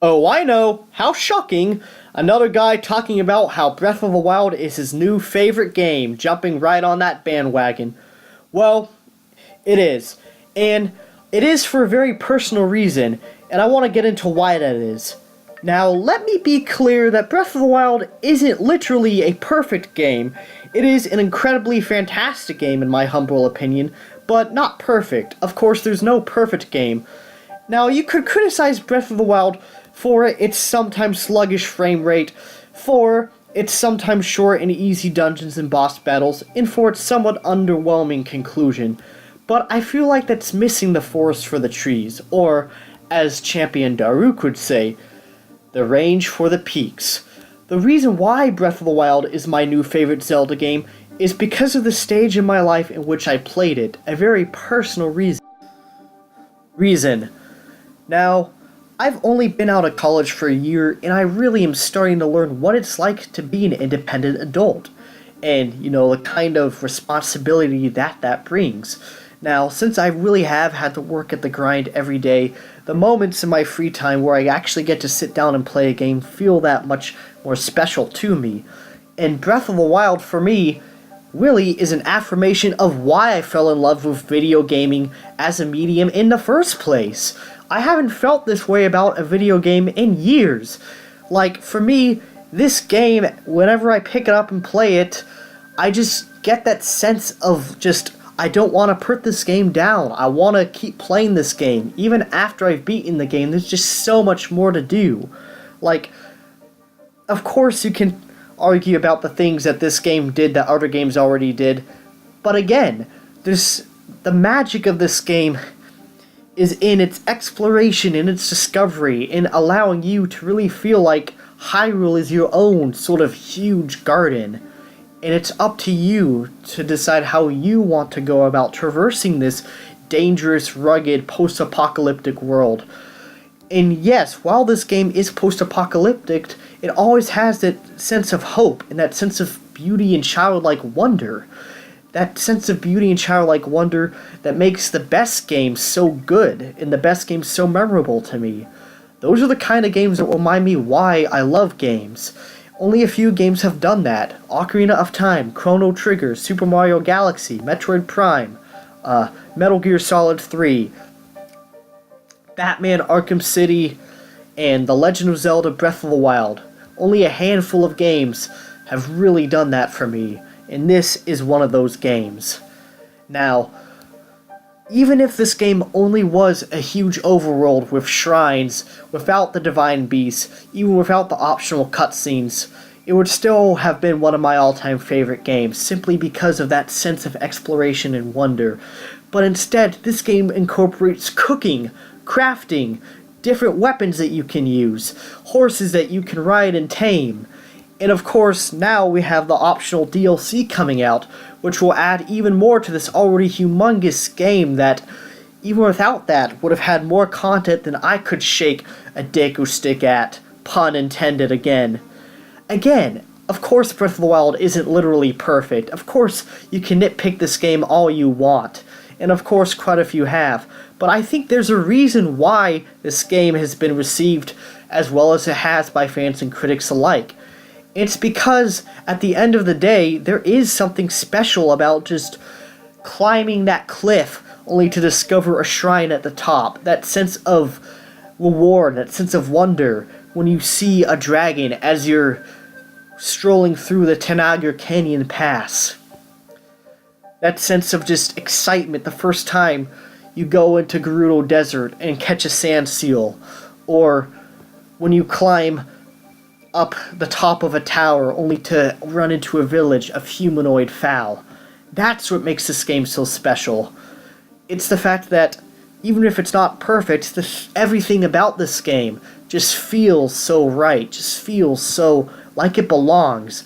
Oh, I know! How shocking! Another guy talking about how Breath of the Wild is his new favorite game, jumping right on that bandwagon. Well, it is. And it is for a very personal reason, and I want to get into why that is. Now, let me be clear that Breath of the Wild isn't literally a perfect game. It is an incredibly fantastic game, in my humble opinion, but not perfect. Of course, there's no perfect game. Now, you could criticize Breath of the Wild for its sometimes sluggish frame rate, for its sometimes short and easy dungeons and boss battles, and for its somewhat underwhelming conclusion. But I feel like that's missing the forest for the trees, or, as Champion Daruk would say, the range for the peaks. The reason why Breath of the Wild is my new favorite Zelda game is because of the stage in my life in which I played it, a very personal reason. Now, I've only been out of college for a year, and I really am starting to learn what it's like to be an independent adult, and, the kind of responsibility that brings. Now, since I really have had to work at the grind every day, the moments in my free time where I actually get to sit down and play a game feel that much more special to me. And Breath of the Wild, for me, really is an affirmation of why I fell in love with video gaming as a medium in the first place. I haven't felt this way about a video game in years. Like, for me, this game, whenever I pick it up and play it, I just get that sense of I don't want to put this game down. I want to keep playing this game. Even after I've beaten the game, there's just so much more to do. Like, of course you can argue about the things that this game did that other games already did, but again, the magic of this game is in its exploration, in its discovery, in allowing you to really feel like Hyrule is your own sort of huge garden. And it's up to you to decide how you want to go about traversing this dangerous, rugged, post-apocalyptic world. And yes, while this game is post-apocalyptic, it always has that sense of hope and that sense of beauty and childlike wonder. That sense of beauty and childlike wonder that makes the best games so good and the best games so memorable to me. Those are the kind of games that remind me why I love games. Only a few games have done that. Ocarina of Time, Chrono Trigger, Super Mario Galaxy, Metroid Prime, Metal Gear Solid 3, Batman Arkham City, and The Legend of Zelda Breath of the Wild. Only a handful of games have really done that for me, and this is one of those games. Now, even if this game only was a huge overworld with shrines, without the divine beasts, even without the optional cutscenes, it would still have been one of my all-time favorite games, simply because of that sense of exploration and wonder. But instead, this game incorporates cooking, crafting, different weapons that you can use, horses that you can ride and tame. And of course, now we have the optional DLC coming out, which will add even more to this already humongous game that, even without that, would have had more content than I could shake a Deku stick at. Pun intended again. Again, of course Breath of the Wild isn't literally perfect. Of course you can nitpick this game all you want. And of course quite a few have. But I think there's a reason why this game has been received as well as it has by fans and critics alike. It's because, at the end of the day, there is something special about just climbing that cliff only to discover a shrine at the top. That sense of reward, that sense of wonder, when you see a dragon as you're strolling through the Tanagar Canyon Pass. That sense of just excitement the first time you go into Gerudo Desert and catch a sand seal, or when you climb up the top of a tower only to run into a village of humanoid fowl. That's what makes this game so special. It's the fact that, even if it's not perfect, everything about this game just feels so right, just feels so like it belongs.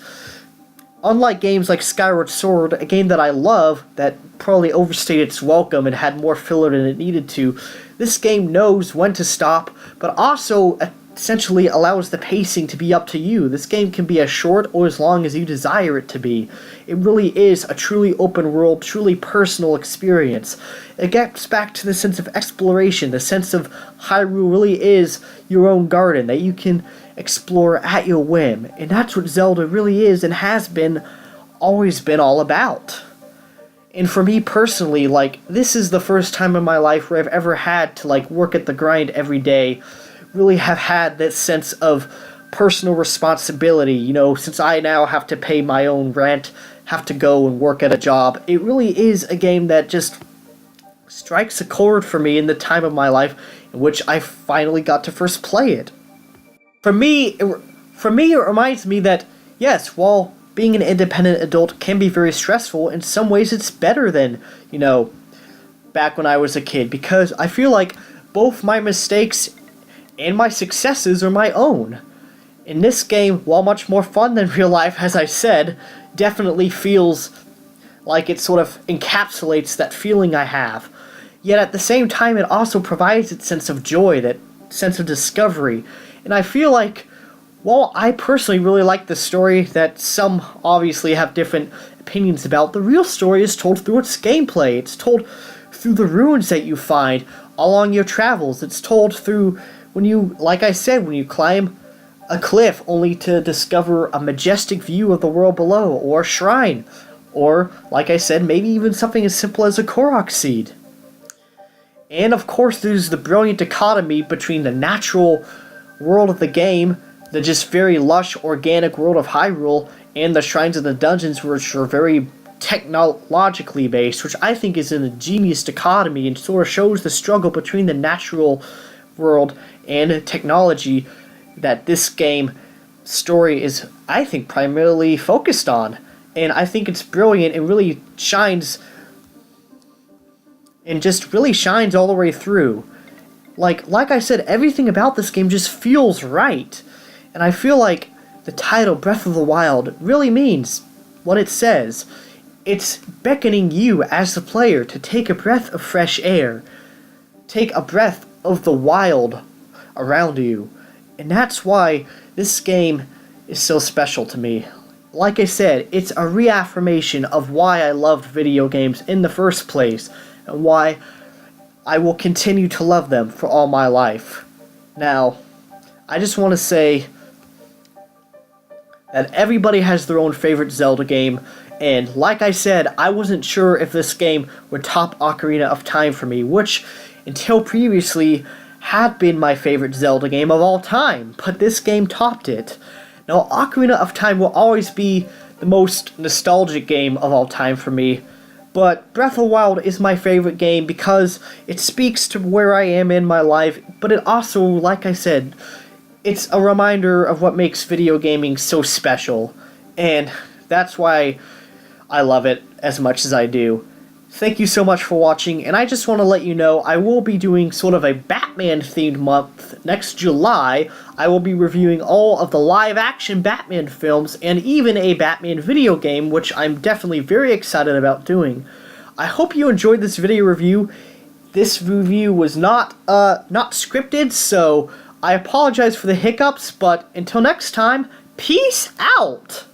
Unlike games like Skyward Sword, a game that I love, that probably overstayed its welcome and had more filler than it needed to, this game knows when to stop, but also essentially allows the pacing to be up to you. This game can be as short or as long as you desire it to be. It really is a truly open world, truly personal experience. It gets back to the sense of exploration, the sense of Hyrule really is your own garden that you can explore at your whim. And that's what Zelda really is and has been, always been all about. And for me personally, this is the first time in my life where I've ever had to, work at the grind every day, really have had that sense of personal responsibility, since I now have to pay my own rent, have to go and work at a job. It really is a game that just strikes a chord for me in the time of my life in which I finally got to first play it. For me, it reminds me that, yes, while being an independent adult can be very stressful, in some ways it's better than, back when I was a kid, because I feel like both my mistakes and my successes are my own. In this game, while much more fun than real life, as I said, definitely feels like it sort of encapsulates that feeling I have. Yet at the same time, it also provides that sense of joy, that sense of discovery. And I feel like, while I personally really like the story that some obviously have different opinions about, the real story is told through its gameplay. It's told through the ruins that you find along your travels. It's told through when you, like I said, when you climb a cliff only to discover a majestic view of the world below, or a shrine, or, like I said, maybe even something as simple as a Korok seed. And of course, there's the brilliant dichotomy between the natural world of the game, the just very lush, organic world of Hyrule, and the shrines and the dungeons, which are very technologically based, which I think is an ingenious dichotomy and sort of shows the struggle between the natural world and technology that this game story is, I think, primarily focused on. And I think it's brilliant and really shines, and just really shines all the way through. Like I said, everything about this game just feels right. And I feel like the title, Breath of the Wild, really means what it says. It's beckoning you as the player to take a breath of fresh air. Take a breath of the wild around you. And that's why this game is so special to me. Like I said, it's a reaffirmation of why I loved video games in the first place, and why I will continue to love them for all my life. Now, I just want to say that everybody has their own favorite Zelda game, and like I said, I wasn't sure if this game would top Ocarina of Time for me, which, until previously, had been my favorite Zelda game of all time, but this game topped it. Now, Ocarina of Time will always be the most nostalgic game of all time for me, but Breath of the Wild is my favorite game because it speaks to where I am in my life, but it also, like I said, it's a reminder of what makes video gaming so special, and that's why I love it as much as I do. Thank you so much for watching, and I just want to let you know I will be doing sort of a Batman-themed month next July. I will be reviewing all of the live-action Batman films, and even a Batman video game, which I'm definitely very excited about doing. I hope you enjoyed this video review. This review was not scripted, so I apologize for the hiccups, but until next time, peace out!